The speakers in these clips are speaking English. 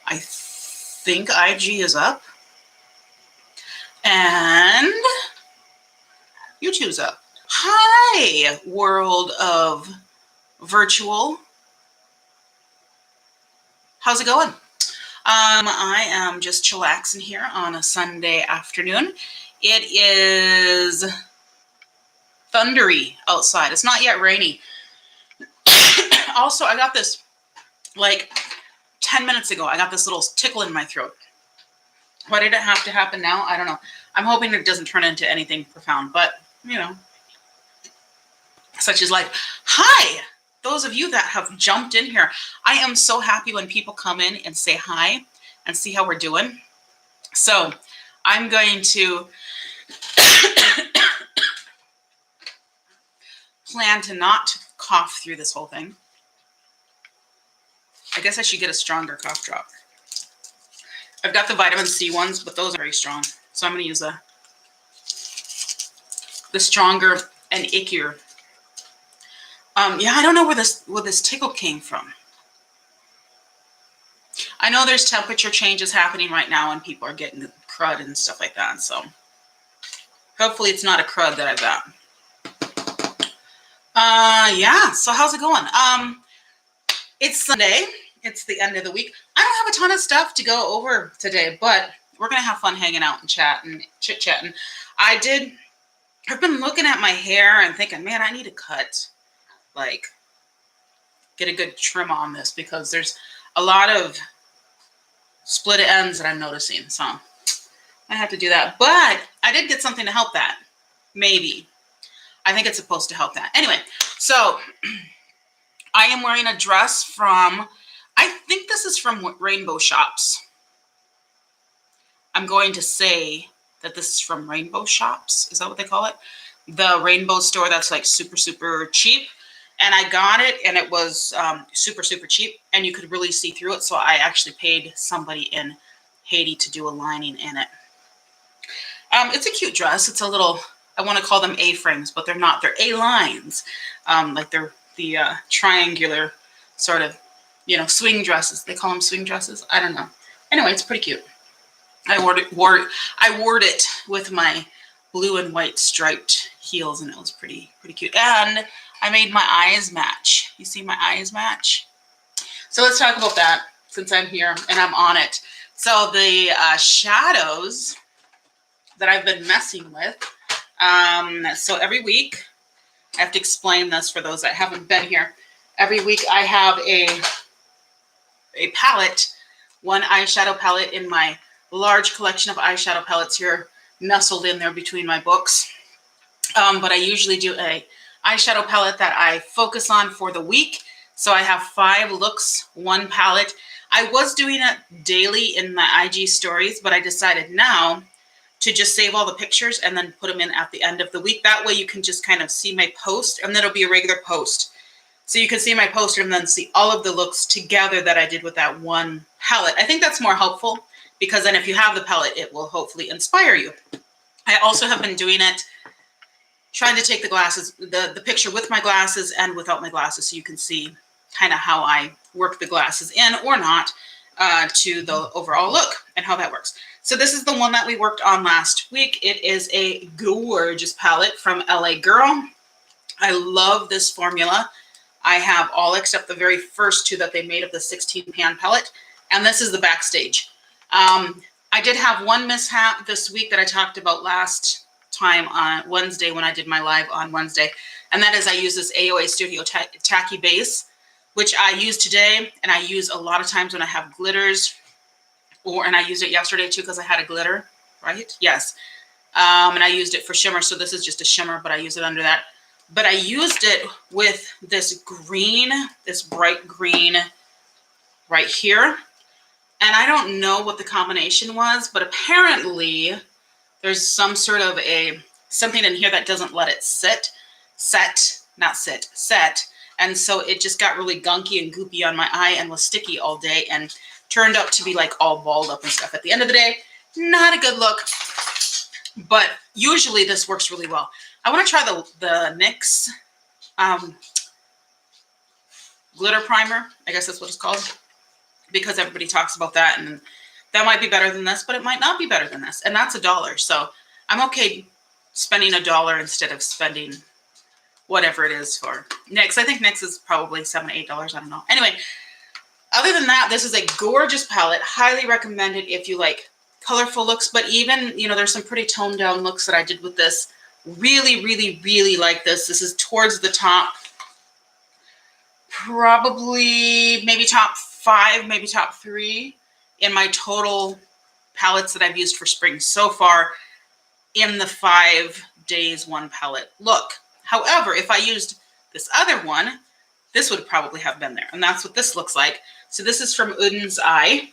I think IG is up. And YouTube's up. Hi, world of virtual. How's it going? I am just chillaxing here on a Sunday afternoon. It is thundery outside. It's not yet rainy. Also, I got this like 10 minutes ago. I got this little tickle in my throat. Why did it have to happen now? I don't know. I'm hoping it doesn't turn into anything profound, but you know, such is life. Hi, those of you that have jumped in here. I am so happy when people come in and say hi and see how we're doing. So I'm going to plan to not cough through this whole thing. I guess I should get a stronger cough drop. I've got the vitamin C ones, but those are very strong. So I'm going to use the stronger and ickier. Yeah, I don't know where this tickle came from. I know there's temperature changes happening right now and people are getting crud and stuff like that. So hopefully it's not a crud that I've got. Yeah, so how's it going? It's Sunday. It's the end of the week. I don't have a ton of stuff to go over today, but we're going to have fun hanging out and chat and chit-chatting. I've been looking at my hair and thinking, man, I need to cut, like, get a good trim on this because there's a lot of split ends that I'm noticing. So I have to do that. But I did get something to help that. Maybe. I think it's supposed to help that. Anyway, so I am wearing a dress from, I think this is from Rainbow Shops. I'm going to say that this is from Rainbow Shops. Is that what they call it? The rainbow store that's like super, super cheap. And I got it and it was super, super cheap. And you could really see through it. So I actually paid somebody in Haiti to do a lining in it. It's a cute dress. It's a little, I want to call them A-frames, but they're not. They're A-lines. Like they're the triangular sort of, you know, swing dresses. They call them swing dresses. I don't know. Anyway, it's pretty cute. I wore it with my blue and white striped heels, and it was pretty cute. And I made my eyes match. You see my eyes match? So let's talk about that since I'm here and I'm on it. So the shadows that I've been messing with. So every week, I have to explain this for those that haven't been here. Every week I have a palette, one eyeshadow palette in my large collection of eyeshadow palettes here nestled in there between my books. But I usually do a eyeshadow palette that I focus on for the week. So I have 5 looks, 1 palette. I was doing it daily in my IG stories, but I decided now to just save all the pictures and then put them in at the end of the week. That way you can just kind of see my post, and then it'll be a regular post. So you can see my poster and then see all of the looks together that I did with that one palette. I think that's more helpful because then if you have the palette, it will hopefully inspire you. I also have been doing it, trying to take the glasses, the picture with my glasses and without my glasses, so you can see kind of how I work the glasses in or not to the overall look and how that works. So this is the one that we worked on last week. It is a gorgeous palette from LA Girl. I love this formula. I have all except the very first 2 that they made of the 16 pan palette. And this is the backstage. I did have one mishap this week that I talked about last time on Wednesday when I did my live on Wednesday. And that is I use this AOA Studio Tacky Base, which I use today. And I use a lot of times when I have glitters. And I used it yesterday too because I had a glitter, right? Yes. And I used it for shimmer. So this is just a shimmer, but I use it under that. But I used it with this green, this bright green right here. And I don't know what the combination was, but apparently there's some sort of something in here that doesn't let it set. And so it just got really gunky and goopy on my eye and was sticky all day and turned up to be like all balled up and stuff. At the end of the day, not a good look, but usually this works really well. I want to try the NYX glitter primer. I guess that's what it's called. because everybody talks about that, and that might be better than this, but it might not be better than this. And that's $1. So I'm okay spending $1 instead of spending whatever it is for NYX. I think NYX is probably $7 to $8. I don't know. Anyway, other than that, this is a gorgeous palette. Highly recommended if you like colorful looks, but even, you know, there's some pretty toned down looks that I did with this. Really, really, really like this. This is towards the top. Probably maybe top 5, maybe top 3 in my total palettes that I've used for spring so far in the 5 days 1 palette look. However, if I used this other one, this would probably have been there. And that's what this looks like. So this is from Udden's Eye.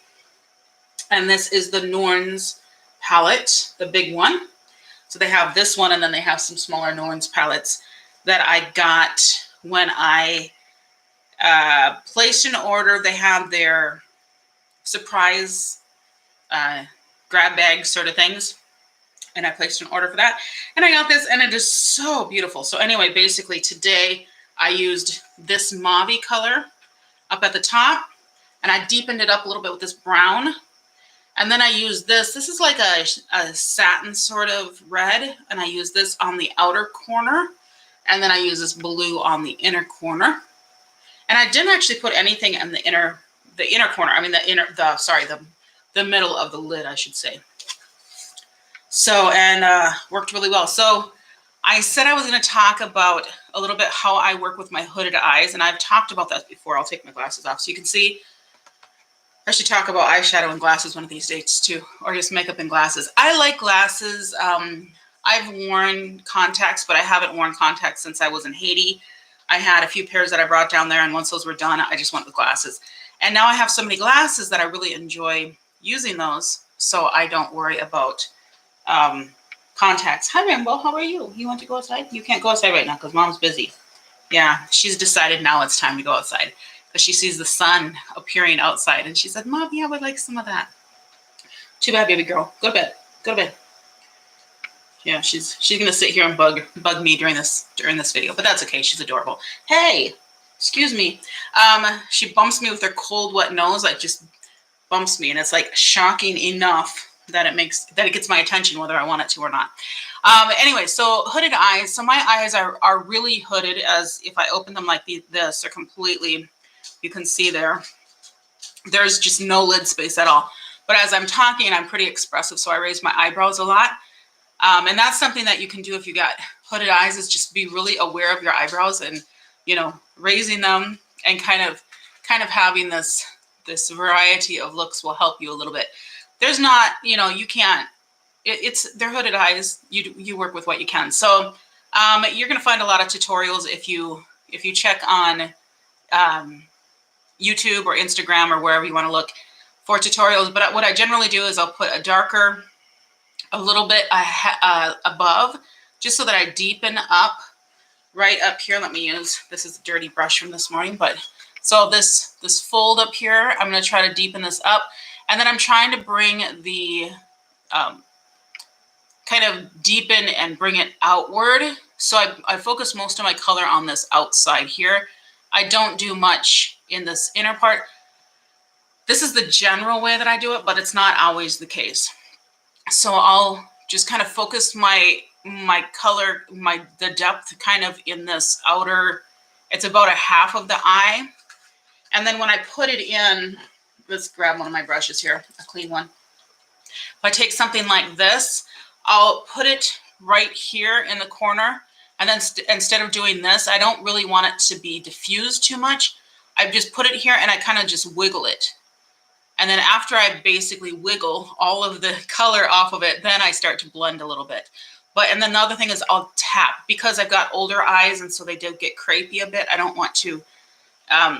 And this is the Norns palette, the big one. So they have this one, and then they have some smaller Norns palettes that I got when I placed an order. They have their surprise grab bag sort of things. And I placed an order for that. And I got this, and it is so beautiful. So anyway, basically today I used this mauve color up at the top, and I deepened it up a little bit with this brown. And then I used this. This is like a satin sort of red, and I used this on the outer corner. And then I use this blue on the inner corner. And I didn't actually put anything in the inner corner. I mean, the middle of the lid, I should say. So, and worked really well. So I said I was going to talk about a little bit how I work with my hooded eyes. And I've talked about that before. I'll take my glasses off so you can see. I should talk about eyeshadow and glasses one of these days too, or just makeup and glasses. I like glasses. I've worn contacts, but I haven't worn contacts since I was in Haiti. I had a few pairs that I brought down there, and once those were done, I just went with glasses. And now I have so many glasses that I really enjoy using those, so I don't worry about contacts. Hi, Rainbow. How are you? You want to go outside? You can't go outside right now because Mom's busy. Yeah, she's decided now it's time to go outside because she sees the sun appearing outside, and she said, "Mommy, I would like some of that." Too bad, baby girl. Go to bed. Go to bed. Yeah, she's gonna sit here and bug me during this video, but that's okay. She's adorable. Hey, excuse me. She bumps me with her cold, wet nose. Like, just bumps me, and it's like shocking enough that it gets my attention whether I want it to or not. Anyway, so hooded eyes. So my eyes are really hooded, as if I open them like this, they're completely. You can see there's just no lid space at all. But as I'm talking, I'm pretty expressive, so I raise my eyebrows a lot. And that's something that you can do if you got hooded eyes, is just be really aware of your eyebrows and, you know, raising them and kind of having this variety of looks will help you a little bit. There's not, you know, you can't, they're hooded eyes. You work with what you can. So you're going to find a lot of tutorials if you check on YouTube or Instagram or wherever you want to look for tutorials. But what I generally do is I'll put a darker, a little bit above, just so that I deepen up right up here. Let me use, this is a dirty brush from this morning, but so this fold up here, I'm going to try to deepen this up. And then I'm trying to bring the, kind of deepen and bring it outward. So I focus most of my color on this outside here. I don't do much in this inner part. This is the general way that I do it, but it's not always the case. So I'll just kind of focus my color, the depth kind of in this outer, it's about a half of the eye. And then when I put it in, let's grab one of my brushes here, a clean one. If I take something like this, I'll put it right here in the corner. And then instead of doing this, I don't really want it to be diffused too much. I just put it here and I kind of just wiggle it. And then after I basically wiggle all of the color off of it, then I start to blend a little bit. And then the other thing is I'll tap, because I've got older eyes and so they do get crepey a bit. I don't want to,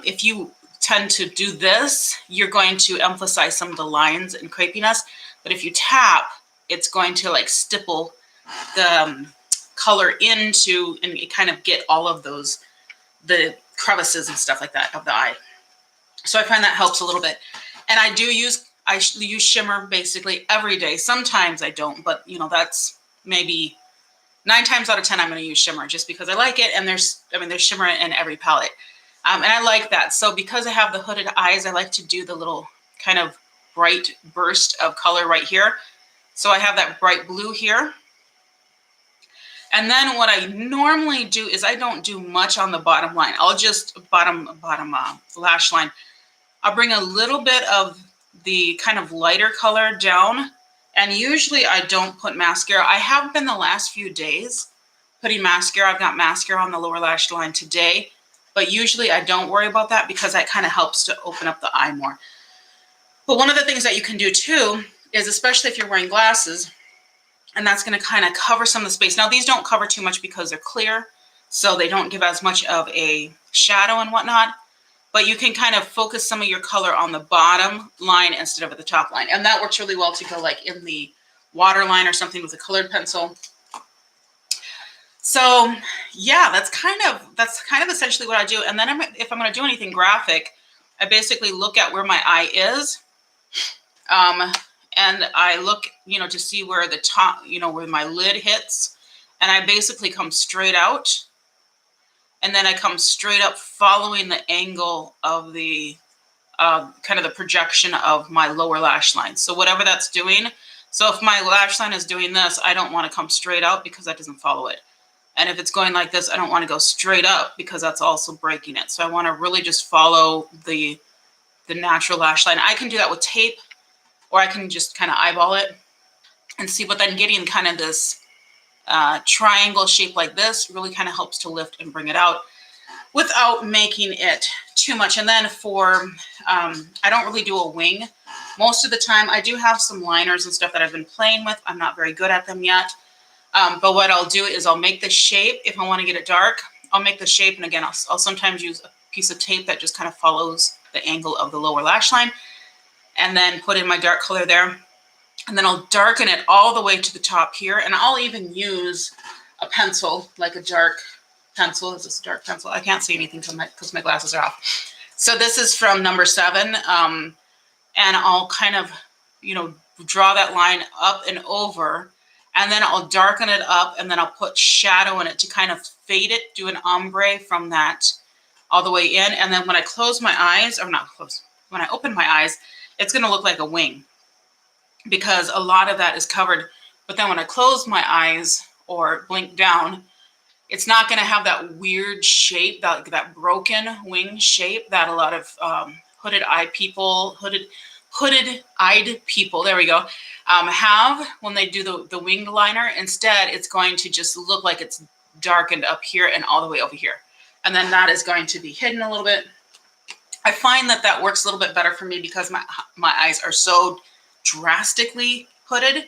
if you tend to do this, you're going to emphasize some of the lines and crepiness. But if you tap, it's going to like stipple the color into and kind of get all of those, the crevices and stuff like that of the eye. So I find that helps a little bit. And I use shimmer basically every day. Sometimes I don't, but you know, that's maybe 9 times out of 10 I'm going to use shimmer just because I like it. And there's shimmer in every palette. And I like that. So because I have the hooded eyes, I like to do the little kind of bright burst of color right here. So I have that bright blue here. And then what I normally do is I don't do much on the bottom line. I'll just bottom lash line. I'll bring a little bit of the kind of lighter color down. And usually I don't put mascara. I have been the last few days putting mascara. I've got mascara on the lower lash line today. But usually I don't worry about that because that kind of helps to open up the eye more. But one of the things that you can do too is, especially if you're wearing glasses, and that's going to kind of cover some of the space. Now, these don't cover too much because they're clear, so they don't give as much of a shadow and whatnot. But you can kind of focus some of your color on the bottom line instead of at the top line. And that works really well to go like in the waterline or something with a colored pencil. So yeah, that's kind of essentially what I do. And then if I'm going to do anything graphic, I basically look at where my eye is. And I look, to see where the top, where my lid hits. And I basically come straight out. And then I come straight up following the angle of the, kind of the projection of my lower lash line. So whatever that's doing. So if my lash line is doing this, I don't want to come straight out because that doesn't follow it. And if it's going like this, I don't want to go straight up because that's also breaking it. So I want to really just follow the natural lash line. I can do that with tape, or I can just kind of eyeball it and see, but then getting kind of this triangle shape like this really kind of helps to lift and bring it out without making it too much. And then for, I don't really do a wing. Most of the time, I do have some liners and stuff that I've been playing with. I'm not very good at them yet. But what I'll do is I'll make the shape. If I want to get it dark, I'll make the shape. And again, I'll sometimes use a piece of tape that just kind of follows the angle of the lower lash line, and then put in my dark color there. And then I'll darken it all the way to the top here. And I'll even use a pencil, like a dark pencil. Is this a dark pencil? I can't see anything because my glasses are off. So this is from number 7. And I'll kind of, draw that line up and over. And then I'll darken it up, and then I'll put shadow in it to kind of fade it, do an ombre from that all the way in. And then when I close my eyes, or not close, when I open my eyes, it's going to look like a wing because a lot of that is covered. But then when I close my eyes or blink down, it's not going to have that weird shape, that broken wing shape that a lot of hooded-eyed people, hooded-eyed people, there we go, have when they do the winged liner. Instead, it's going to just look like it's darkened up here and all the way over here. And then that is going to be hidden a little bit. I find that works a little bit better for me because my eyes are so drastically hooded.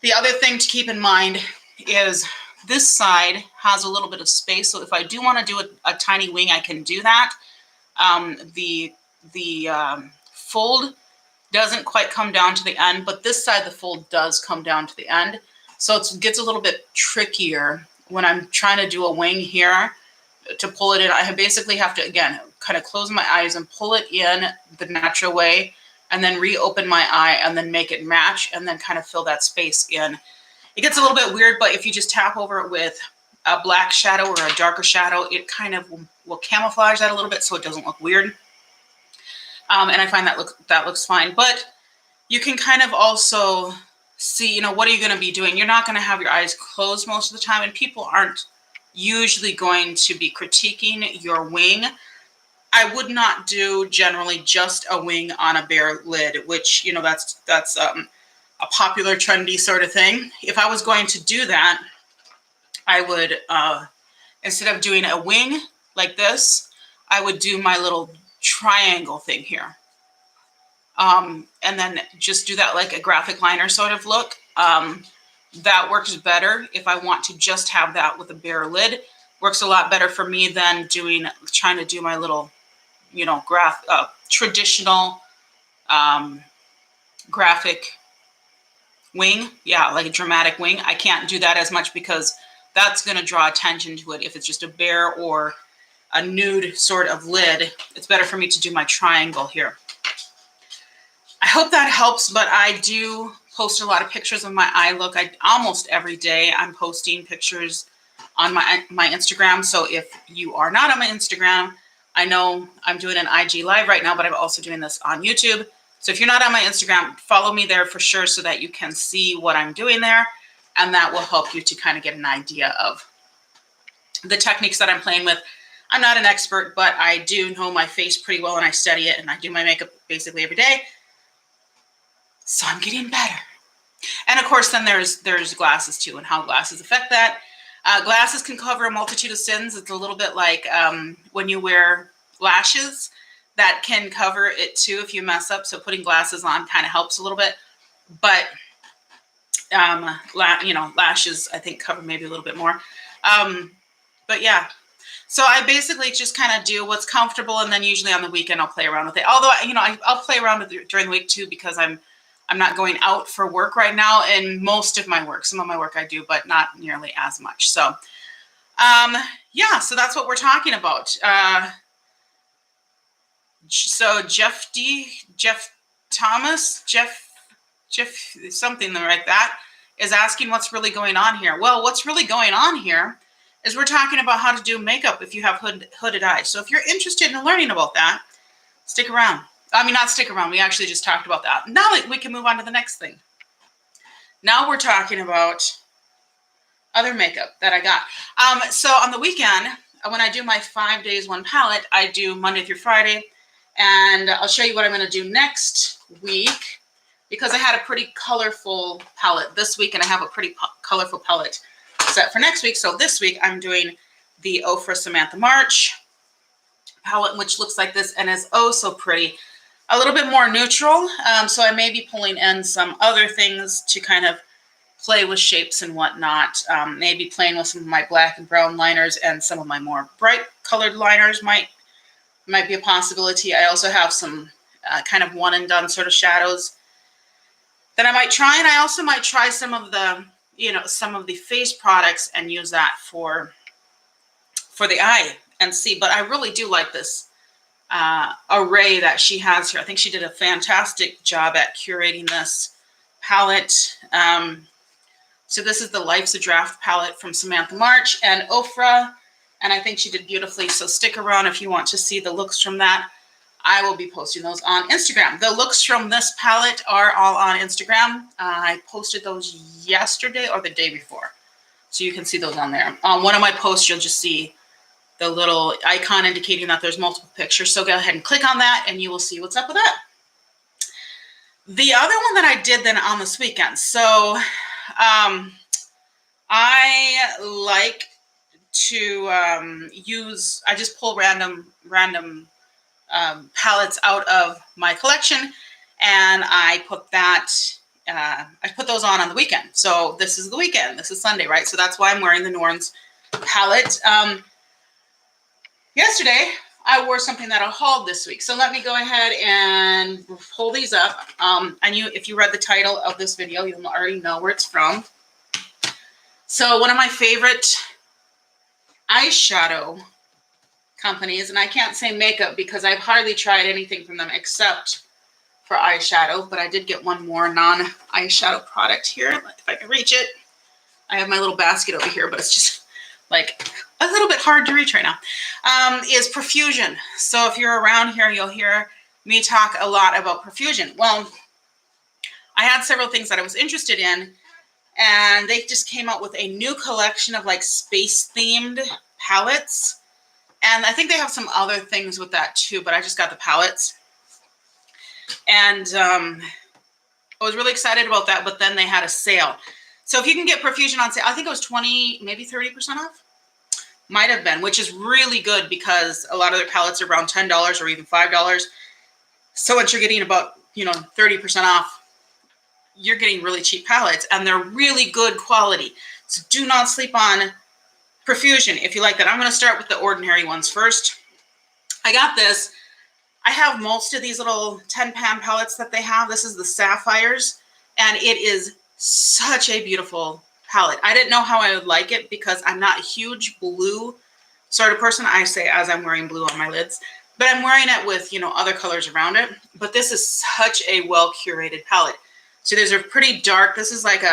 The other thing to keep in mind is this side has a little bit of space. So if I do want to do a tiny wing, I can do that. The fold doesn't quite come down to the end, but this side, the fold does come down to the end. So it gets a little bit trickier when I'm trying to do a wing here to pull it in. I basically have to, again, kind of close my eyes and pull it in the natural way, and then reopen my eye and then make it match and then kind of fill that space in. It gets a little bit weird, but if you just tap over it with a black shadow or a darker shadow, it kind of will camouflage that a little bit so it doesn't look weird. And I find that looks fine. But you can kind of also see, what are you going to be doing? You're not going to have your eyes closed most of the time, and people aren't usually going to be critiquing your wing. I would not do generally just a wing on a bare lid, which, that's a popular trendy sort of thing. If I was going to do that, I would, instead of doing a wing like this, I would do my little triangle thing here. And then just do that like a graphic liner sort of look. That works better if I want to just have that with a bare lid. Works a lot better for me than trying to do my little, traditional graphic wing. Yeah, like a dramatic wing. I can't do that as much because that's going to draw attention to it. If it's just a bare or a nude sort of lid, it's better for me to do my triangle here. I hope that helps, but I do post a lot of pictures of my eye look. Almost every day I'm posting pictures on my Instagram. So if you are not on my Instagram, I know I'm doing an IG live right now, but I'm also doing this on YouTube. So if you're not on my Instagram, follow me there for sure so that you can see what I'm doing there. And that will help you to kind of get an idea of the techniques that I'm playing with. I'm not an expert, but I do know my face pretty well and I study it and I do my makeup basically every day. So I'm getting better. And of course, then there's glasses too and how glasses affect that. Glasses can cover a multitude of sins. It's a little bit like when you wear lashes, that can cover it too if you mess up. So putting glasses on kind of helps a little bit. But, lashes, I think, cover maybe a little bit more. But yeah. So I basically just kind of do what's comfortable. And then usually on the weekend, I'll play around with it. Although, I'll play around with it during the week too because I'm not going out for work right now, and most of my work, some of my work I do, but not nearly as much. So, yeah, so that's what we're talking about. So Jeff Thomas, something like that, is asking what's really going on here. Well, what's really going on here is we're talking about how to do makeup if you have hooded eyes. So if you're interested in learning about that, stick around. Not stick around. We actually just talked about that. Now we can move on to the next thing. Now we're talking about other makeup that I got. So on the weekend, when I do my 5 days, one palette, I do Monday through Friday. And I'll show you what I'm going to do next week because I had a pretty colorful palette this week and I have a pretty colorful palette set for next week. So this week I'm doing the Ofra Samantha March palette, which looks like this and is oh so pretty. A little bit more neutral, so I may be pulling in some other things to kind of play with shapes and whatnot. Maybe playing with some of my black and brown liners and some of my more bright colored liners might be a possibility. I also have some kind of one and done sort of shadows that I might try, and I also might try some of the face products and use that for the eye and see. But I really do like this array that she has here. I think she did a fantastic job at curating this palette. So this is the Life's a Draft palette from Samantha March and Ofra, and I think she did beautifully. So stick around if you want to see the looks from that. I will be posting those on Instagram. The looks from this palette are all on Instagram. I posted those yesterday or the day before, so you can see those on there. On one of my posts, you'll just see the little icon indicating that there's multiple pictures. So go ahead and click on that and you will see what's up with that. The other one that I did then on this weekend. So I like to I just pull random palettes out of my collection and I put those on the weekend. So this is the weekend. This is Sunday, right? So that's why I'm wearing the Norns Palette. Yesterday, I wore something that I hauled this week. So let me go ahead and pull these up. And if you read the title of this video, you'll already know where it's from. So one of my favorite eyeshadow companies, and I can't say makeup because I've hardly tried anything from them except for eyeshadow, but I did get one more non-eyeshadow product here. If I can reach it. I have my little basket over here, but it's just like a little bit hard to reach right now, is Profusion. So if you're around here, you'll hear me talk a lot about Profusion. Well, I had several things that I was interested in, and they just came out with a new collection of like space-themed palettes. And I think they have some other things with that too, but I just got the palettes. And I was really excited about that, but then they had a sale. So if you can get Profusion on sale, I think it was 20, maybe 30% off. Might have been, which is really good because a lot of their palettes are around $10 or even $5. So once you're getting about, 30% off, you're getting really cheap palettes and they're really good quality. So do not sleep on Profusion if you like that. I'm going to start with the ordinary ones first. I got this. I have most of these little 10-pan palettes that they have. This is the Sapphires, and it is such a beautiful palette. I didn't know how I would like it because I'm not a huge blue sort of person. I say as I'm wearing blue on my lids, but I'm wearing it with, other colors around it. But this is such a well-curated palette. So there's a pretty dark, this is like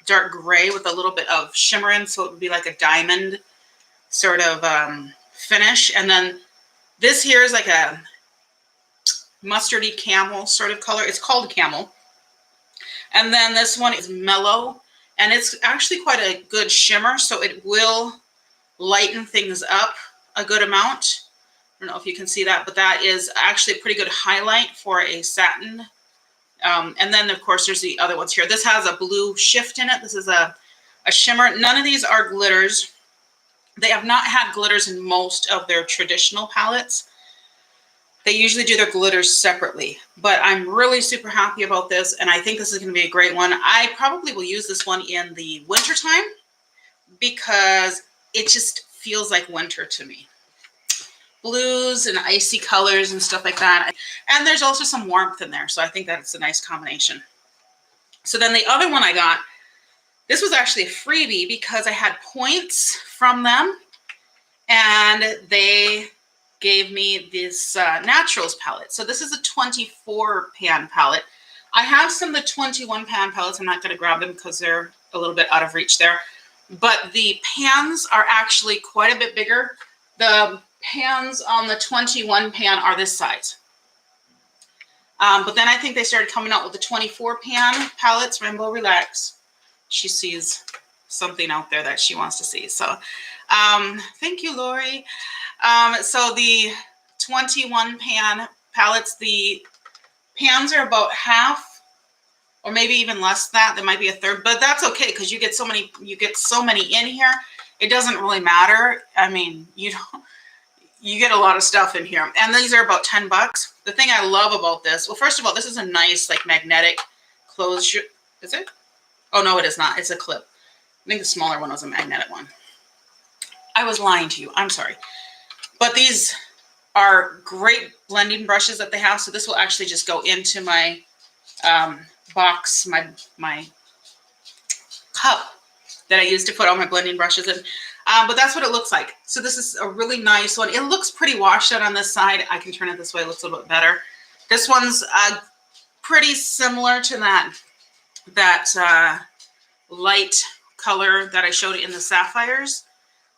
dark gray with a little bit of shimmer in, so it would be like a diamond sort of finish. And then This here is like a mustardy camel sort of color. It's called camel. And then this one is mellow, and it's actually quite a good shimmer, so it will lighten things up a good amount. I don't know if you can see that, but that is actually a pretty good highlight for a satin. And then, of course, there's the other ones here. This has a blue shift in it. This is a shimmer. None of these are glitters. They have not had glitters in most of their traditional palettes. They usually do their glitters separately, but I'm really super happy about this, and I think this is going to be a great one. I probably will use this one in the winter time because it just feels like winter to me. Blues and icy colors and stuff like that. And there's also some warmth in there, so I think that it's a nice combination. So then the other one I got, this was actually a freebie because I had points from them, and they gave me this Naturals palette. So this is a 24 pan palette. I have some of the 21 pan palettes. I'm not going to grab them because they're a little bit out of reach there. But the pans are actually quite a bit bigger. The pans on the 21 pan are this size. But then I think they started coming out with the 24 pan palettes. Rainbow Relax. She sees something out there that she wants to see. So thank you, Lori. So the 21 pan palettes, the pans are about half or maybe even less than that. There might be a third, but that's okay because you get so many in here. It doesn't really matter. I mean, you get a lot of stuff in here, and these are about $10. The thing I love about this, well, first of all, this is a nice like magnetic closure. Is it? Oh no, it is not. It's a clip. I think the smaller one was a magnetic one. I was lying to you. I'm sorry. But these are great blending brushes that they have. So this will actually just go into my box, my cup that I use to put all my blending brushes in. But that's what it looks like. So this is a really nice one. It looks pretty washed out on this side. I can turn it this way. It looks a little bit better. This one's pretty similar to that light color that I showed in the sapphires.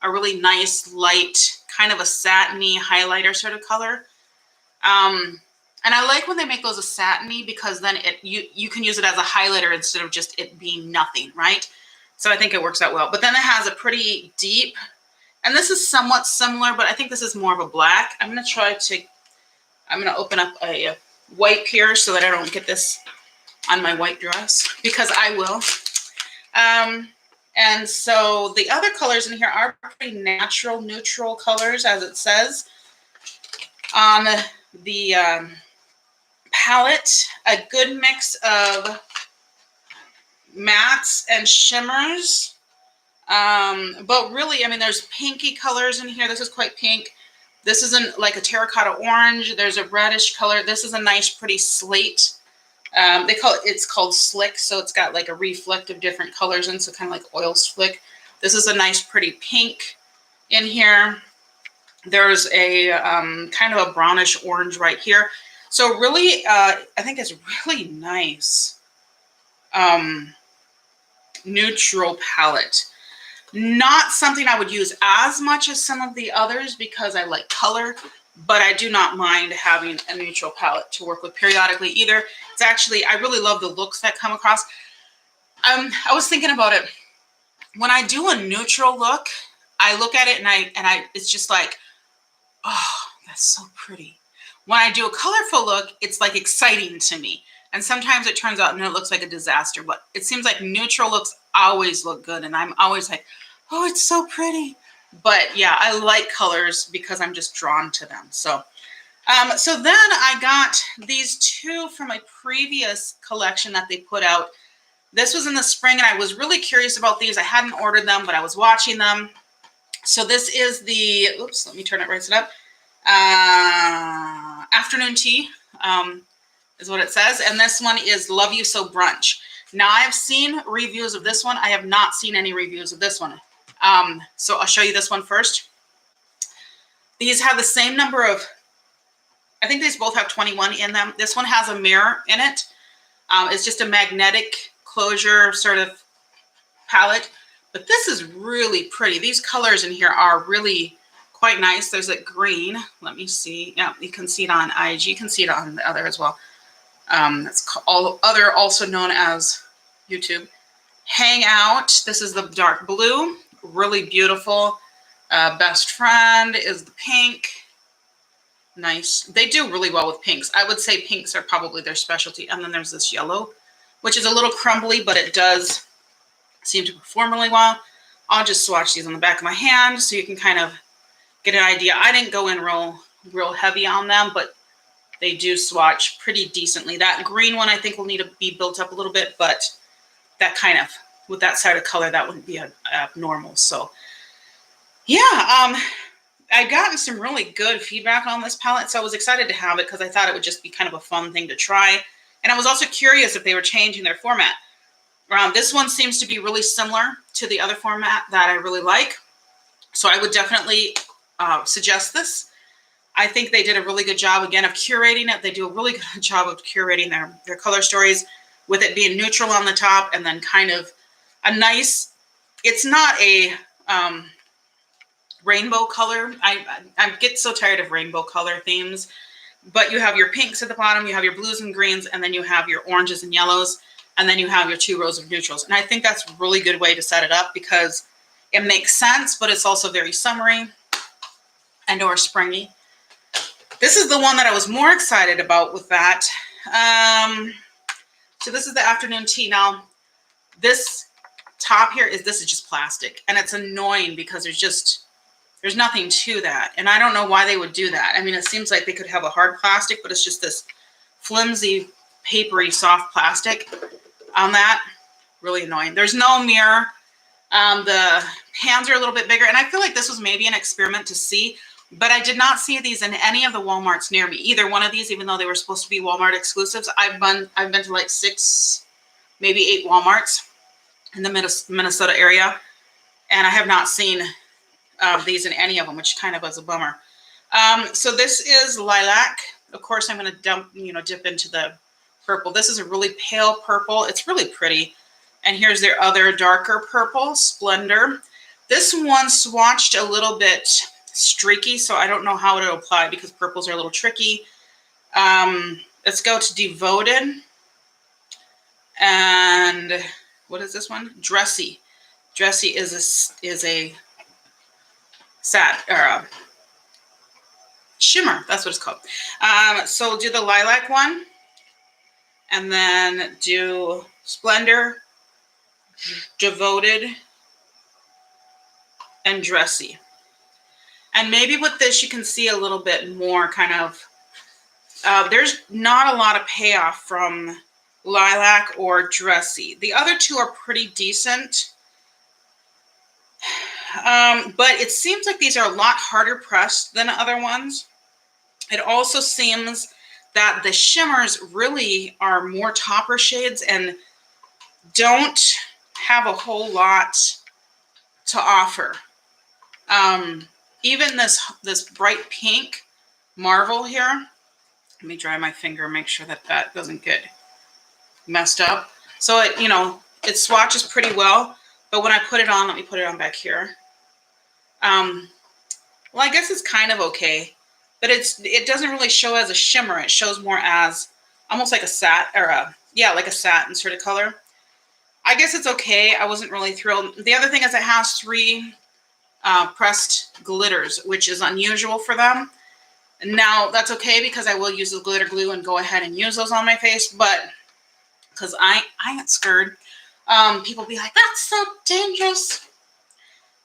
A really nice light, kind of a satiny highlighter sort of color. And I like when they make those a satiny because then you can use it as a highlighter instead of just it being nothing, right? So I think it works out well. But then it has a pretty deep, and this is somewhat similar, but I think this is more of a black. I'm going to open up a wipe here so that I don't get this on my white dress because I will. And so the other colors in here are pretty natural, neutral colors, as it says on the palette. A good mix of mattes and shimmers. But really, I mean, there's pinky colors in here. This is quite pink. This isn't like a terracotta orange. There's a reddish color. This is a nice, pretty slate. It's called Slick, so it's got like a reflect of different colors and so kind of like oil slick. This is a nice pretty pink in here. There's a kind of a brownish orange right here. So really, I think it's really nice neutral palette. Not something I would use as much as some of the others because I like color, but I do not mind having a neutral palette to work with periodically either. It's actually, I really love the looks that come across. I was thinking about it. When I do a neutral look, I look at it and it's just like, oh, that's so pretty. When I do a colorful look, it's like exciting to me. And sometimes it turns out and it looks like a disaster, but it seems like neutral looks always look good. And I'm always like, oh, it's so pretty. But yeah, I like colors because I'm just drawn to them. So then I got these two from a previous collection that they put out. This was in the spring and I was really curious about these. I hadn't ordered them, but I was watching them. So this is the, oops, let me turn it right up. Afternoon tea is what it says. And this one is Love You So Brunch. Now I've seen reviews of this one. I have not seen any reviews of this one. So I'll show you this one first. These have the same number of, I think these both have 21 in them. This one has a mirror in it. It's just a magnetic closure sort of palette, but this is really pretty. These colors in here are really quite nice. There's a green. Let me see. Yeah, you can see it on IG. You can see it on the other as well. That's also known as YouTube. Hangout. This is the dark blue. Really beautiful. Best friend is the pink. Nice. They do really well with pinks. I would say pinks are probably their specialty. And then there's this yellow, which is a little crumbly, but it does seem to perform really well. I'll just swatch these on the back of my hand so you can kind of get an idea. I didn't go in real heavy on them, but they do swatch pretty decently. That green one I think will need to be built up a little bit, but that kind of, with that side of color, that wouldn't be abnormal. So yeah, I've gotten some really good feedback on this palette, so I was excited to have it because I thought it would just be kind of a fun thing to try. And I was also curious if they were changing their format. This one seems to be really similar to the other format that I really like. So I would definitely suggest this. I think they did a really good job, again, of curating it. They do a really good job of curating their color stories with it being neutral on the top and then kind of a nice, it's not a rainbow color. I get so tired of rainbow color themes, but you have your pinks at the bottom, you have your blues and greens, and then you have your oranges and yellows, and then you have your 2 rows of neutrals. And I think that's a really good way to set it up because it makes sense, but it's also very summery and or springy. This is the one that I was more excited about with that. So this is the afternoon tea. Now, this top here this is just plastic, and it's annoying because there's nothing to that. And I don't know why they would do that. I mean, it seems like they could have a hard plastic, but it's just this flimsy, papery, soft plastic on that. Really annoying. There's no mirror. The hands are a little bit bigger, and I feel like this was maybe an experiment to see, but I did not see these in any of the Walmarts near me. Either one of these, even though they were supposed to be Walmart exclusives. I've been to like 6, maybe 8 Walmarts in the Minnesota area, and I have not seen these in any of them, which kind of was a bummer. So this is lilac. Of course, I'm going to dip into the purple. This is a really pale purple. It's really pretty. And here's their other darker purple, Splendor. This one swatched a little bit streaky, so I don't know how it'll apply because purples are a little tricky. Let's go to Devoted. And what is this one? Dressy. Dressy is a shimmer. That's what it's called. So do the lilac one, and then do Splendor, Devoted, and Dressy. And maybe with this, you can see a little bit more kind of, there's not a lot of payoff from lilac or Dressy. The other two are pretty decent. But it seems like these are a lot harder pressed than other ones. It also seems that the shimmers really are more topper shades and don't have a whole lot to offer. Even this bright pink Marvel here. Let me dry my finger, make sure that doesn't get messed up. So it swatches pretty well, but when I put it on, let me put it on back here. Well, I guess it's kind of okay, but it doesn't really show as a shimmer. It shows more as almost like a like a satin sort of color. I guess it's okay. I wasn't really thrilled. The other thing is it has 3 pressed glitters, which is unusual for them. Now, that's okay because I will use the glitter glue and go ahead and use those on my face, but because I get scared. People be like, that's so dangerous.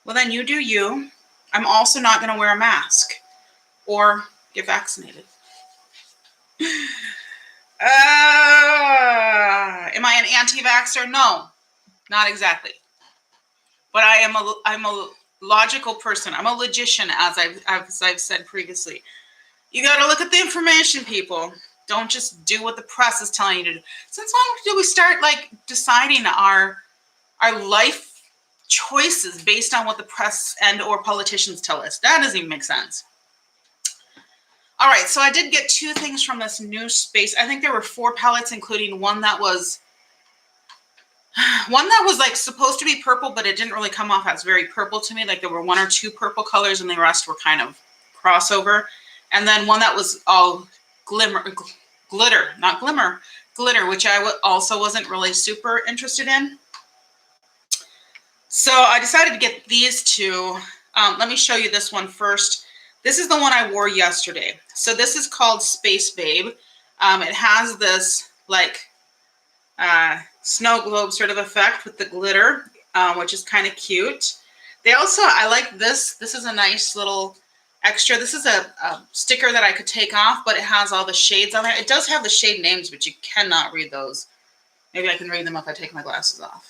Well, then you do you. I'm also not going to wear a mask or get vaccinated. Am I an anti-vaxxer? No, not exactly. But I'm a logical person. I'm a logician, as I've said previously. You got to look at the information, people. Don't just do what the press is telling you to do. Since when do we start deciding our life choices based on what the press and or politicians tell us? That doesn't even make sense. All right, so I did get 2 things from this new space. I think there were 4 palettes, including one that was One that was like supposed to be purple, but it didn't really come off as very purple to me. Like there were 1 or 2 purple colors and the rest were kind of crossover. And then one that was all glitter, which I also wasn't really super interested in. So I decided to get these two. Let me show you this one first. This is the one I wore yesterday. So this is called Space Babe. It has this like snow globe sort of effect with the glitter, which is kind of cute. They also, I like this. This is a nice little extra. This is a sticker that I could take off, but it has all the shades on there. It does have the shade names, but you cannot read those. Maybe I can read them if I take my glasses off.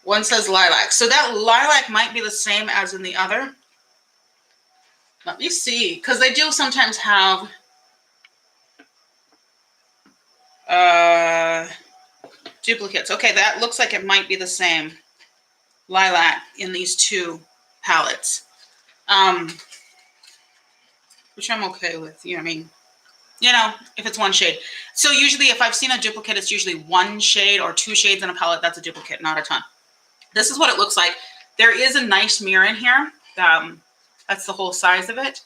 One says lilac. So that lilac might be the same as in the other. Let me see, because they do sometimes have duplicates. Okay, that looks like it might be the same lilac in these two palettes, which I'm okay with. You know what I mean? You know, if it's one shade. So usually if I've seen a duplicate, it's usually 1 shade or 2 shades in a palette. That's a duplicate, not a ton. This is what it looks like. There is a nice mirror in here. That's the whole size of it.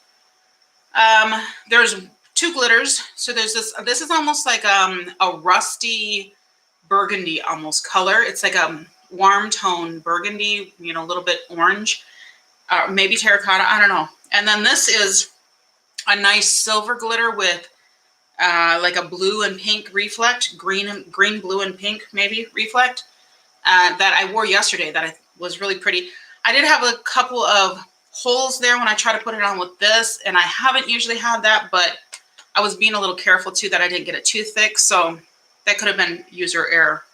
There's 2 glitters. So there's this is almost like a rusty burgundy almost color. It's like a warm tone burgundy, you know, a little bit orange, maybe terracotta, I don't know. And then this is a nice silver glitter with like a blue and pink reflect, green, blue, and pink maybe reflect, that I wore yesterday that was really pretty. I did have a couple of holes there when I tried to put it on with this, and I haven't usually had that, but I was being a little careful too that I didn't get it too thick, so that could have been user error.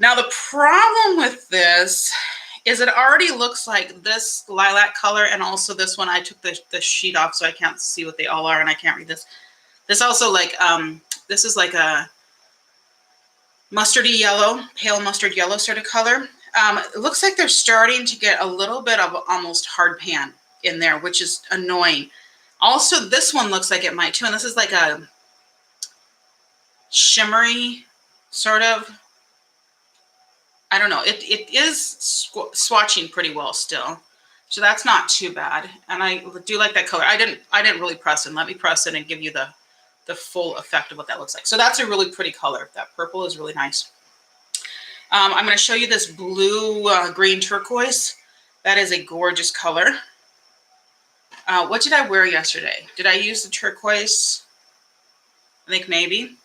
Now the problem with this is it already looks like this lilac color, and also this one, I took the sheet off so I can't see what they all are, and I can't read this. This also like, this is like a mustardy yellow, pale mustard yellow sort of color. It looks like they're starting to get a little bit of almost hard pan in there, which is annoying. Also, this one looks like it might too, and this is like a shimmery sort of, I don't know. It is swatching pretty well still, so that's not too bad. And I do like that color. I didn't really press it. Let me press it and give you the full effect of what that looks like. So that's a really pretty color. That purple is really nice. I'm going to show you this blue green turquoise. That is a gorgeous color. What did I wear yesterday? Did I use the turquoise? I think maybe.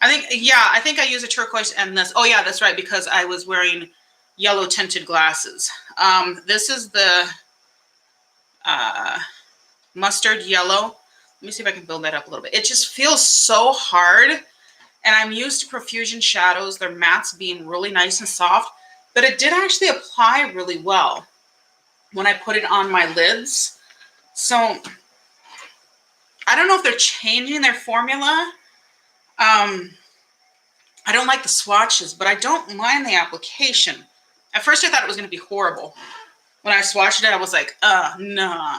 I think I used a turquoise and this. Oh yeah, that's right, because I was wearing yellow tinted glasses. This is the mustard yellow. Let me see if I can build that up a little bit. It just feels so hard, and I'm used to Profusion shadows, their mattes being really nice and soft, but it did actually apply really well when I put it on my lids. So I don't know if they're changing their formula. I don't like the swatches, but I don't mind the application. At first I thought it was going to be horrible. When I swatched it, I was like, no,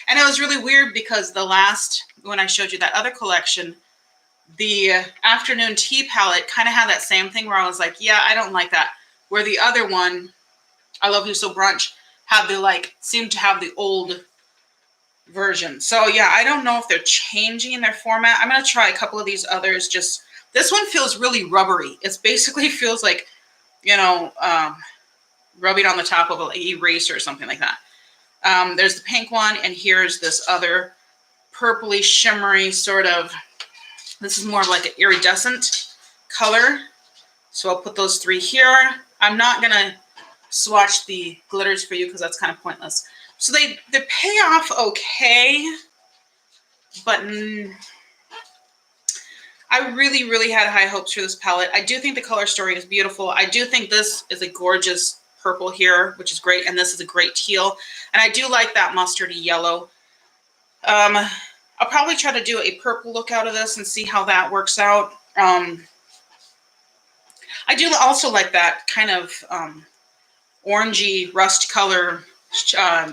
And it was really weird because when I showed you that other collection, the afternoon tea palette kind of had that same thing where I was like, yeah, I don't like that. Where the other one, I Love You So Brunch, had seemed to have the old version. So yeah, I don't know if they're changing their format. I'm going to try a couple of these others. This one feels really rubbery. It basically feels like, you know, rubbing on the top of an eraser or something like that. There's the pink one, and here's this other purpley shimmery sort of, this is more of like an iridescent color. So I'll put those 3 here. I'm not going to swatch the glitters for you because that's kind of pointless. So they pay off okay, but I really, really had high hopes for this palette. I do think the color story is beautiful. I do think this is a gorgeous purple here, which is great, and this is a great teal. And I do like that mustardy yellow. I'll probably try to do a purple look out of this and see how that works out. I do also like that kind of orangey rust color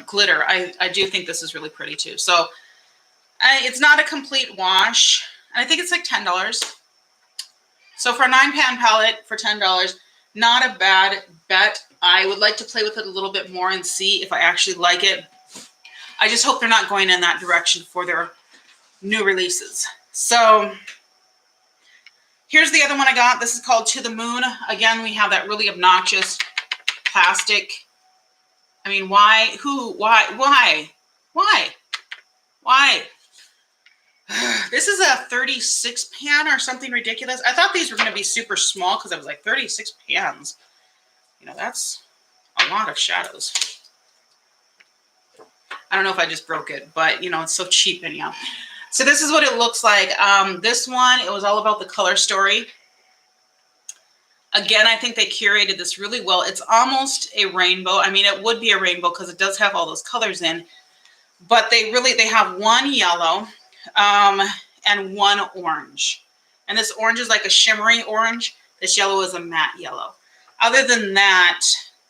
glitter. I do think this is really pretty too. So it's not a complete wash. And I think it's like $10. So for a 9-pan palette for $10, not a bad bet. I would like to play with it a little bit more and see if I actually like it. I just hope they're not going in that direction for their new releases. So here's the other one I got. This is called To the Moon. Again, we have that really obnoxious plastic. I mean, why? Who? Why? This is a 36 pan or something ridiculous. I thought these were going to be super small because I was like 36 pans. You know, that's a lot of shadows. I don't know if I just broke it, but you know, it's so cheap anyhow. So this is what it looks like. This one, it was all about the color story. Again, I think they curated this really well. It's almost a rainbow. I mean, it would be a rainbow because it does have all those colors in, but they have one yellow and one orange. And this orange is like a shimmery orange. This yellow is a matte yellow. Other than that,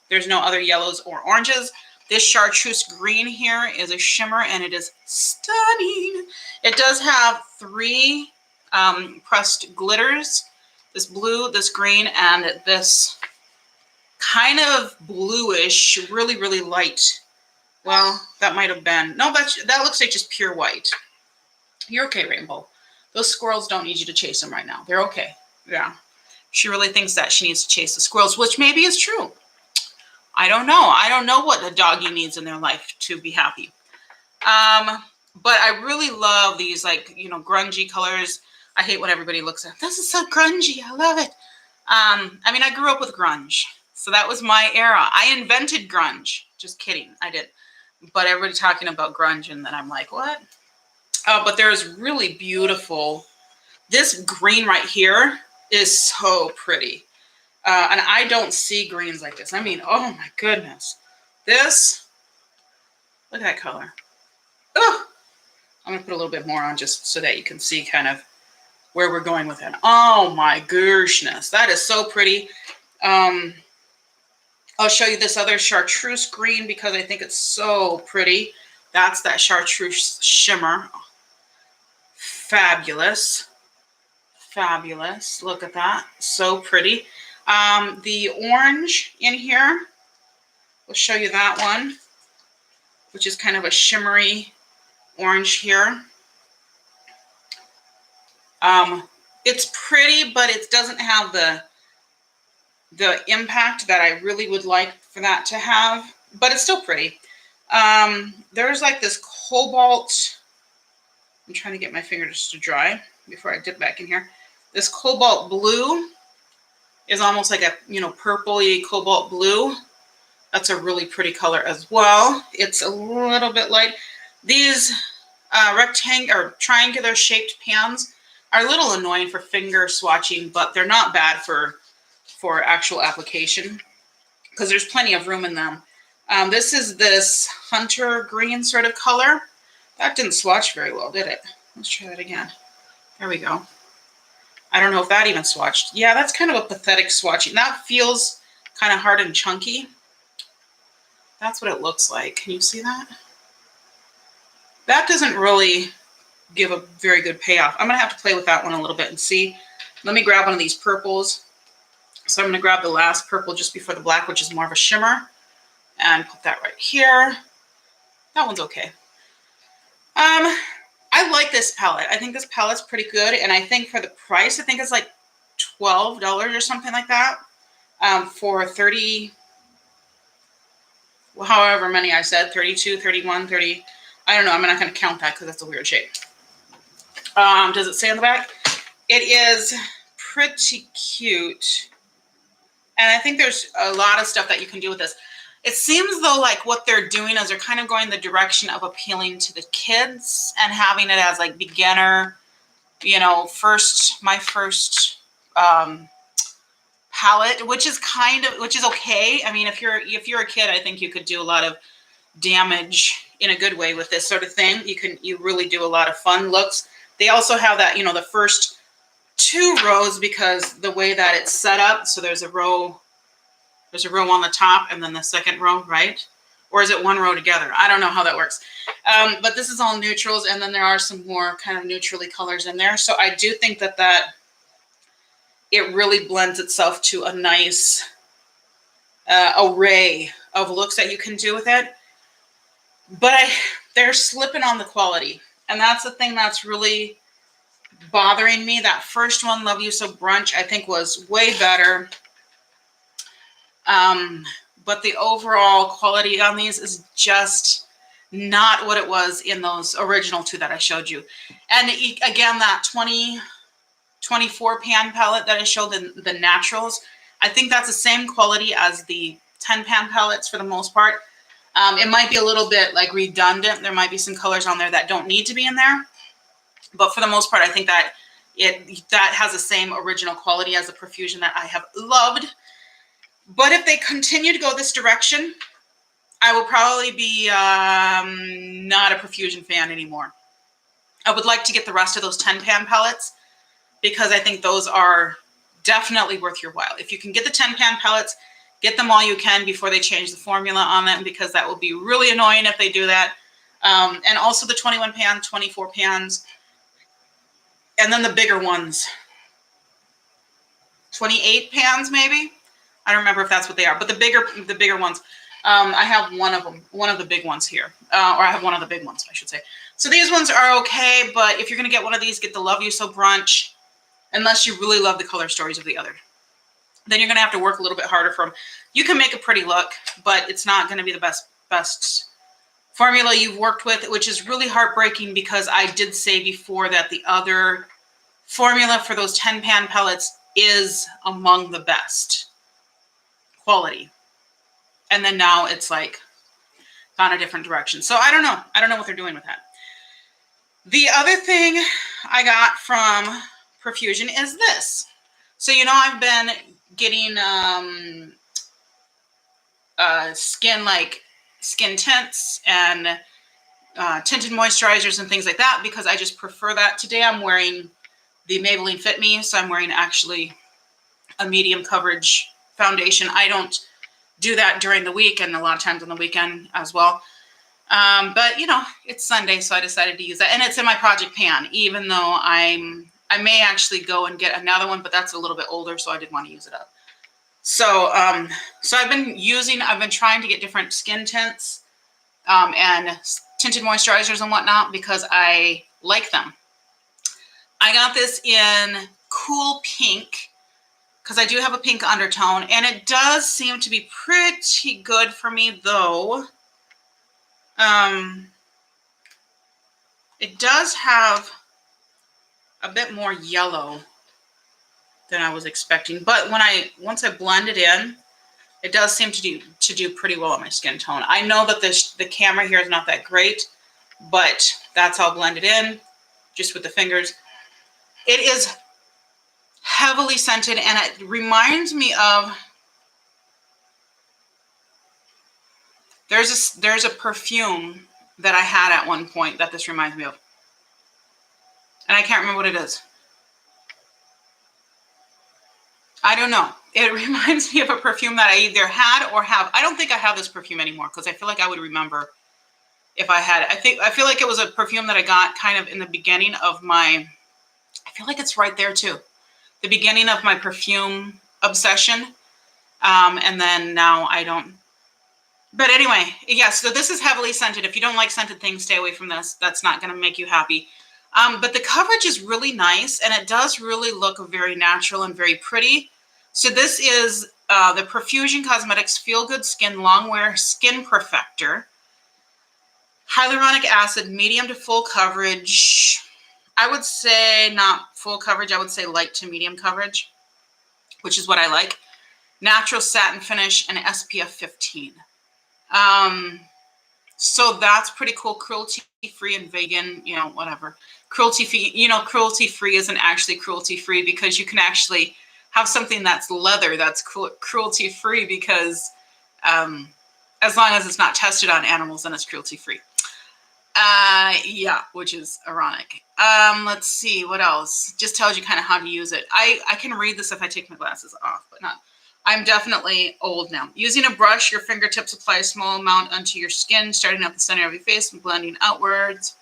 there's no other yellows or oranges. This chartreuse green here is a shimmer and it is stunning. It does have 3 pressed glitters. This blue, this green, and this kind of bluish, really, really light. Well, that might have been, no, that looks like just pure white. You're okay, Rainbow. Those squirrels don't need you to chase them right now. They're okay. Yeah. She really thinks that she needs to chase the squirrels, which maybe is true. I don't know. I don't know what a doggy needs in their life to be happy. But I really love these, like, you know, grungy colors. I hate when everybody looks at, this is so grungy. I love it. I mean, I grew up with grunge. So that was my era. I invented grunge. Just kidding. I did. But everybody talking about grunge, and then I'm like, what? But there's really beautiful. This green right here is so pretty. And I don't see greens like this. I mean, oh my goodness. This, look at that color. Oh, I'm going to put a little bit more on just so that you can see kind of where we're going with it. Oh my gooshness. That is so pretty. I'll show you this other chartreuse green because I think it's so pretty. That's that chartreuse shimmer. Fabulous. Fabulous. Look at that. So pretty. The orange in here, we'll show you that one, which is kind of a shimmery orange here. It's pretty, but it doesn't have the impact that I really would like for that to have, but it's still pretty. There's like this cobalt, I'm trying to get my fingers to dry before I dip back in here. This cobalt blue is almost like a, you know, purpley cobalt blue. That's a really pretty color as well. It's a little bit light. These rectangular or triangular shaped pans are a little annoying for finger swatching, but they're not bad for actual application because there's plenty of room in them. This is this hunter green sort of color. That didn't swatch very well, did it? Let's try that again. There we go. I don't know if that even swatched. Yeah, that's kind of a pathetic swatching. That feels kind of hard and chunky. That's what it looks like. Can you see that? That doesn't really give a very good payoff. I'm going to have to play with that one a little bit and see. Let me grab one of these purples. So I'm going to grab the last purple just before the black, which is more of a shimmer, and put that right here. That one's okay. I like this palette. I think this palette's pretty good, and I think for the price, I think it's like $12 or something like that. For 30, well, however many I said, 32, 31, 30. I don't know. I'm not going to count that because that's a weird shape. Does it say on the back? It is pretty cute. And I think there's a lot of stuff that you can do with this. It seems though like what they're doing is they're kind of going the direction of appealing to the kids and having it as like beginner, you know, my first palette, which is okay. I mean, if you're a kid, I think you could do a lot of damage in a good way with this sort of thing. You really do a lot of fun looks. They also have that, you know, the first 2 rows because the way that it's set up. So there's a row on the top and then the second row, right? Or is it one row together? I don't know how that works. But this is all neutrals, and then there are some more kind of neutrally colors in there. So I do think that it really blends itself to a nice array of looks that you can do with it. But they're slipping on the quality. And that's the thing that's really bothering me. That first one, Love You So Brunch, I think was way better. But the overall quality on these is just not what it was in those original two that I showed you. And again, that 24 pan palette that I showed in the naturals, I think that's the same quality as the 10 pan palettes for the most part. It might be a little bit like redundant. There might be some colors on there that don't need to be in there. But for the most part, I think that that has the same original quality as the Profusion that I have loved. But if they continue to go this direction, I will probably be not a Profusion fan anymore. I would like to get the rest of those 10 pan palettes because I think those are definitely worth your while. If you can get the 10 pan palettes, get them all you can before they change the formula on them, because that will be really annoying if they do that. And also the 21 pan, 24 pans, and then the bigger ones. 28 pans maybe? I don't remember if that's what they are, but the bigger ones. I have one of them, one of the big ones here. Or I have one of the big ones, I should say. So these ones are okay, but if you're going to get one of these, get the Love You So Brunch, unless you really love the color stories of the other. Then you're going to have to work a little bit harder for them. You can make a pretty look, but it's not going to be the best formula you've worked with, which is really heartbreaking because I did say before that the other formula for those 10 pan palettes is among the best quality. And then now it's like gone a different direction. So I don't know. I don't know what they're doing with that. The other thing I got from Profusion is this. So, you know, I've been getting skin tints and tinted moisturizers and things like that because I just prefer that. Today I'm wearing the Maybelline Fit Me, so I'm wearing actually a medium coverage foundation. I don't do that during the week and a lot of times on the weekend as well. But, you know, it's Sunday, so I decided to use that. And it's in my project pan, even though I may actually go and get another one, but that's a little bit older, so I didn't want to use it up. So, so I've been trying to get different skin tints and tinted moisturizers and whatnot because I like them. I got this in Cool Pink because I do have a pink undertone, and it does seem to be pretty good for me, though. It does have a bit more yellow than I was expecting, but once I blend it in, it does seem to do pretty well on my skin tone. I know that the camera here is not that great, but that's all blended in just with the fingers. It is heavily scented, and it reminds me of there's a perfume that I had at one point that this reminds me of, and I can't remember what it is. I don't know. It reminds me of a perfume that I either had or have. I don't think I have this perfume anymore because I feel like I would remember if I had it. I feel like it was a perfume that I got kind of in the beginning of my, I feel like it's right there too. The beginning of my perfume obsession. And then now I don't. But anyway, yes, so this is heavily scented. If you don't like scented things, stay away from this. That's not going to make you happy. But the coverage is really nice, and it does really look very natural and very pretty. So this is the Profusion Cosmetics Feel Good Skin Longwear Skin Perfector. Hyaluronic acid, medium to full coverage. I would say not full coverage. I would say light to medium coverage, which is what I like. Natural satin finish and SPF 15. So that's pretty cool. Cruelty-free and vegan, you know, whatever. Cruelty-free, you know, cruelty-free isn't actually cruelty-free because you can actually have something that's leather that's cruelty-free because as long as it's not tested on animals, then it's cruelty-free. Yeah, which is ironic. Let's see, what else? Just tells you kind of how to use it. I can read this if I take my glasses off, but not. I'm definitely old now. Using a brush, your fingertips apply a small amount onto your skin, starting at the center of your face and blending outwards.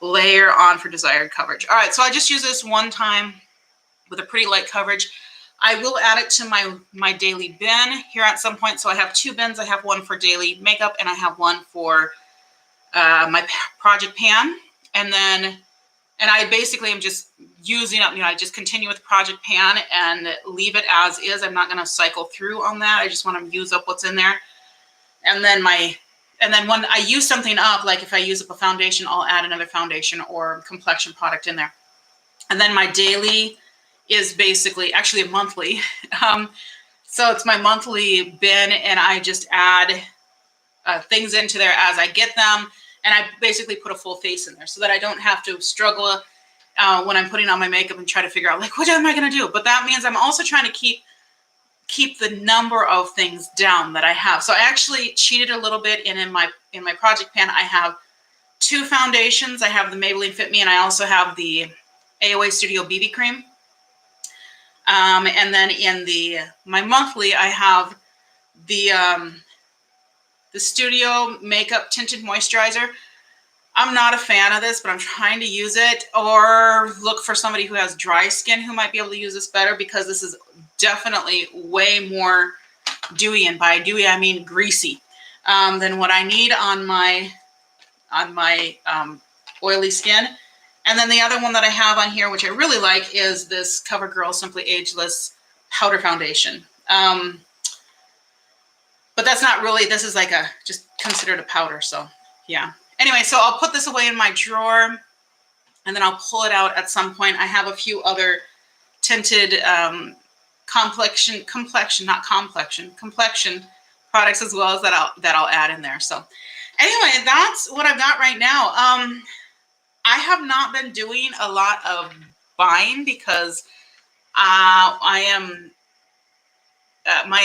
Layer on for desired coverage. All right, so I just use this one time with a pretty light coverage. I will add it to my daily bin here at some point. So I have 2 bins. I have one for daily makeup and I have one for my project pan. And I basically am just using up, I just continue with project pan and leave it as is. I'm not going to cycle through on that. I just want to use up what's in there. And then when I use something up, like if I use up a foundation, I'll add another foundation or complexion product in there. And then my daily is basically actually a monthly. So it's my monthly bin, and I just add things into there as I get them. And I basically put a full face in there so that I don't have to struggle when I'm putting on my makeup and try to figure out like, what am I going to do? But that means I'm also trying to keep the number of things down that I have. So I actually cheated a little bit, and in my project pan, I have 2 foundations. I have the Maybelline Fit Me, and I also have the AOA Studio BB Cream. And then in my monthly, I have the Studio Makeup Tinted Moisturizer. I'm not a fan of this, but I'm trying to use it, or look for somebody who has dry skin who might be able to use this better, because this is definitely way more dewy, and by dewy I mean greasy, than what I need on my oily skin. And then the other one that I have on here, which I really like, is this Covergirl Simply Ageless Powder Foundation. But that's not really, this is like just considered a powder, so yeah. Anyway, so I'll put this away in my drawer, and then I'll pull it out at some point. I have a few other tinted complexion products as well as that I'll add in there. So anyway, that's what I've got right now. I have not been doing a lot of buying because my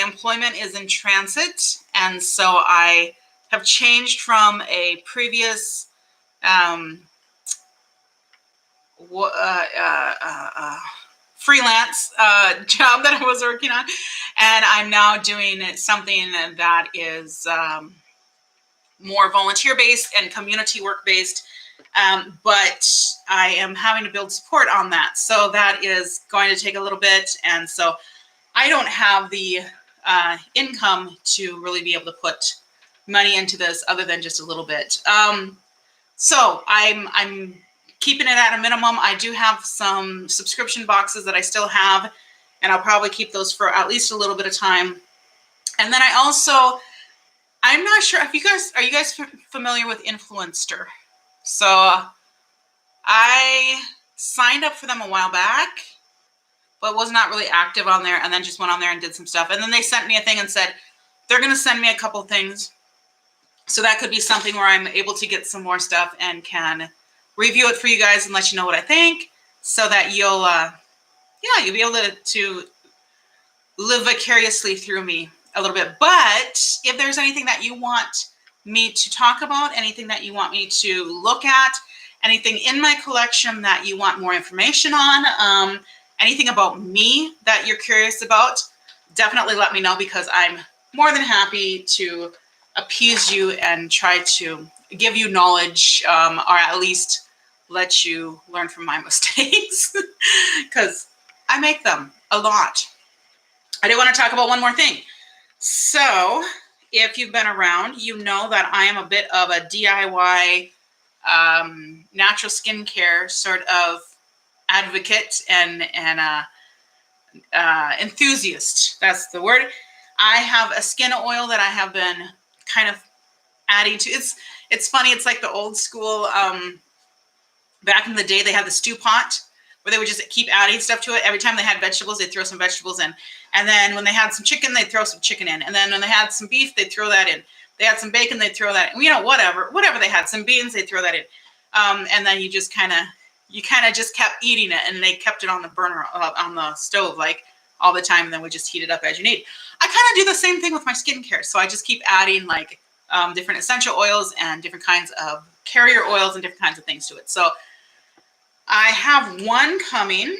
employment is in transit, and so I have changed from a previous freelance job that I was working on, and I'm now doing something that is more volunteer-based and community work-based, but I am having to build support on that, so that is going to take a little bit, and so I don't have the income to really be able to put money into this other than just a little bit. So I'm keeping it at a minimum. I do have some subscription boxes that I still have, and I'll probably keep those for at least a little bit of time. And then I'm not sure if are you guys familiar with Influencer? So I signed up for them a while back, but was not really active on there, and then just went on there and did some stuff. And then they sent me a thing and said they're going to send me a couple things. So that could be something where I'm able to get some more stuff and can review it for you guys and let you know what I think, so that you'll be able to live vicariously through me a little bit. But if there's anything that you want me to talk about, anything that you want me to look at, anything in my collection that you want more information on, anything about me that you're curious about, definitely let me know, because I'm more than happy to appease you and try to give you knowledge, or at least let you learn from my mistakes, because I make them a lot. I do want to talk about one more thing. So if you've been around, you know that I am a bit of a DIY natural skincare sort of advocate and enthusiast. That's the word. I have a skin oil that I have been kind of adding to. It's funny. It's like the old school. Back in the day, they had the stew pot where they would just keep adding stuff to it. Every time they had vegetables, they'd throw some vegetables in. And then when they had some chicken, they'd throw some chicken in. And then when they had some beef, they'd throw that in. They had some bacon, they'd throw that in. Whatever they had. Some beans, they'd throw that in. And then you kind of just kept eating it, and they kept it on the burner, on the stove, like all the time. And then we just heat it up as you need. I kind of do the same thing with my skincare. So I just keep adding like different essential oils and different kinds of carrier oils and different kinds of things to it. So I have one coming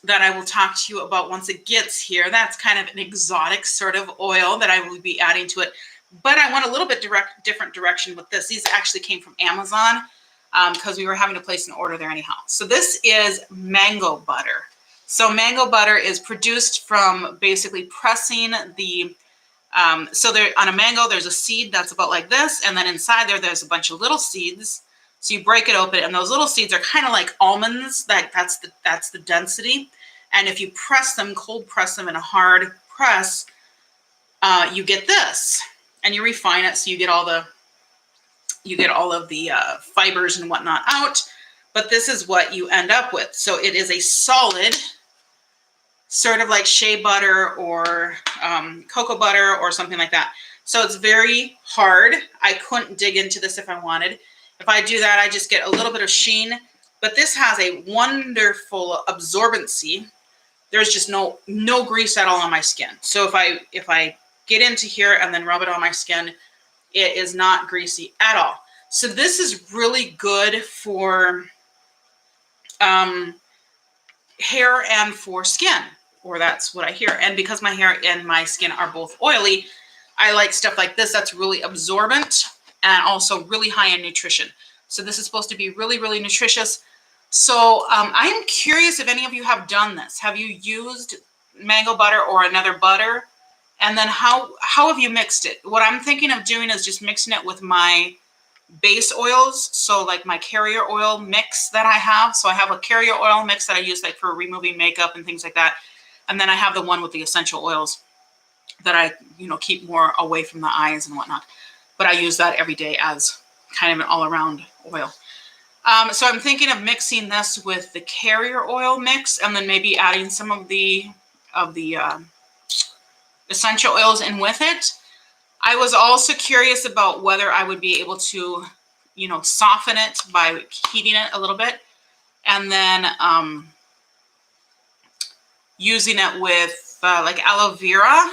that I will talk to you about once it gets here. That's kind of an exotic sort of oil that I will be adding to it. But I went a little bit different direction with this. These actually came from Amazon because we were having to place an order there anyhow. So this is mango butter. So mango butter is produced from basically pressing the, so there on a mango, there's a seed that's about like this. And then inside there's a bunch of little seeds. So you break it open and those little seeds are kind of like almonds. That's the density. And if you press them, cold press them in a hard press, you get this, and you refine it. So you get all of the fibers and whatnot out. But this is what you end up with. So it is a solid, sort of like shea butter or cocoa butter or something like that. So it's very hard. I couldn't dig into this if I wanted. If I do that, I just get a little bit of sheen. But this has a wonderful absorbency. There's just no grease at all on my skin. So if I get into here and then rub it on my skin, it is not greasy at all. So this is really good for hair and for skin, or that's what I hear. And because my hair and my skin are both oily, I like stuff like this that's really absorbent and also really high in nutrition. So this is supposed to be really, really nutritious. So I am curious if any of you have done this. Have you used mango butter or another butter? And then how have you mixed it? What I'm thinking of doing is just mixing it with my base oils. So like my carrier oil mix that I have. So I have a carrier oil mix that I use like for removing makeup and things like that. And then I have the one with the essential oils that I, keep more away from the eyes and whatnot. But I use that every day as kind of an all-around oil. So I'm thinking of mixing this with the carrier oil mix and then maybe adding some of the essential oils in with it. I was also curious about whether I would be able to, soften it by heating it a little bit and then using it with like aloe vera.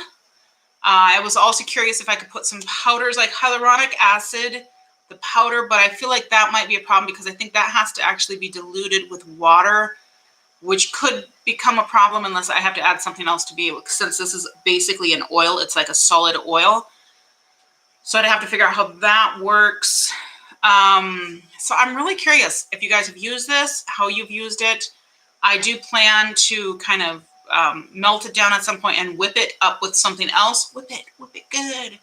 I was also curious if I could put some powders like hyaluronic acid, the powder, but I feel like that might be a problem because I think that has to actually be diluted with water, which could become a problem unless I have to add something else to be able, since this is basically an oil, it's like a solid oil. So I'd have to figure out how that works. So I'm really curious if you guys have used this, how you've used it. I do plan to kind of melt it down at some point and whip it up with something else. Whip it good.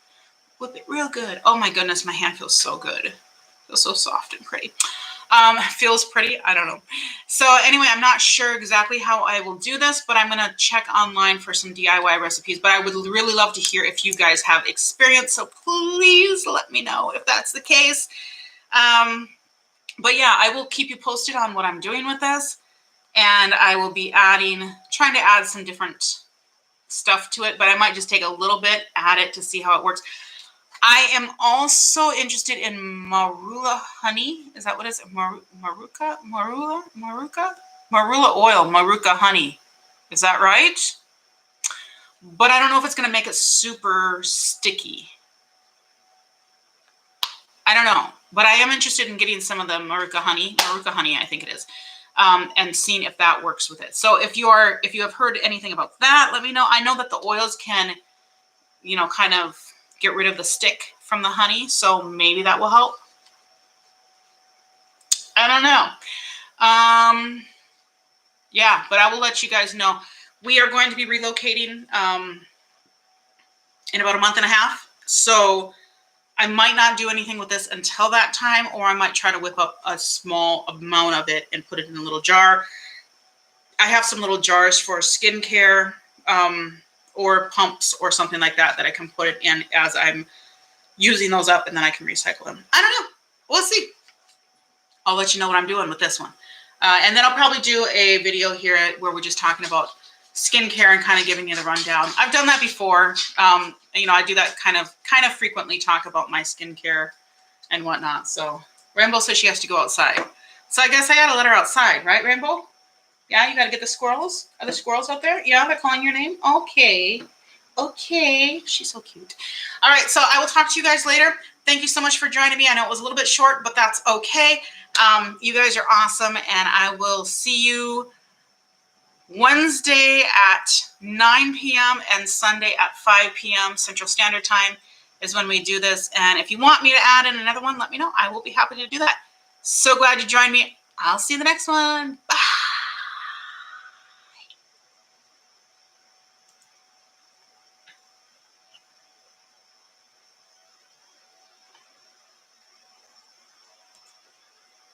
Whip it real good. Oh my goodness, my hand feels so good. It feels so soft and pretty. Feels pretty, I don't know. So anyway, I'm not sure exactly how I will do this, but I'm going to check online for some DIY recipes. But I would really love to hear if you guys have experience. So please let me know if that's the case. But yeah, I will keep you posted on what I'm doing with this. And I will be trying to add some different stuff to it, but I might just take a little bit, add it to see how it works. I am also interested in marula honey. Is that what it is? Marula oil, maruca honey. Is that right? But I don't know if it's going to make it super sticky. I don't know, but I am interested in getting some of the maruca honey, I think it is, and seeing if that works with it. So if you have heard anything about that, let me know. I know that the oils can, kind of get rid of the stick from the honey. So maybe that will help. I don't know. Yeah, but I will let you guys know. We are going to be relocating in about a month and a half. So I might not do anything with this until that time, or I might try to whip up a small amount of it and put it in a little jar. I have some little jars for skincare, or pumps or something like that I can put it in as I'm using those up, and then I can recycle them. I don't know. We'll see. I'll let you know what I'm doing with this one. And then I'll probably do a video here where we're just talking about skincare and kind of giving you the rundown. I've done that before. I do that kind of frequently, talk about my skincare and whatnot. So Rainbow says she has to go outside. So I guess I got to let her outside, right, Rainbow? Yeah, you got to get the squirrels. Are the squirrels out there? Yeah, they're calling your name. Okay. She's so cute. All right, so I will talk to you guys later. Thank you so much for joining me. I know it was a little bit short, but that's okay. You guys are awesome, and I will see you Wednesday at 9 p.m. and Sunday at 5 p.m. Central Standard Time is when we do this. And if you want me to add in another one, let me know. I will be happy to do that. So glad you joined me. I'll see you in the next one.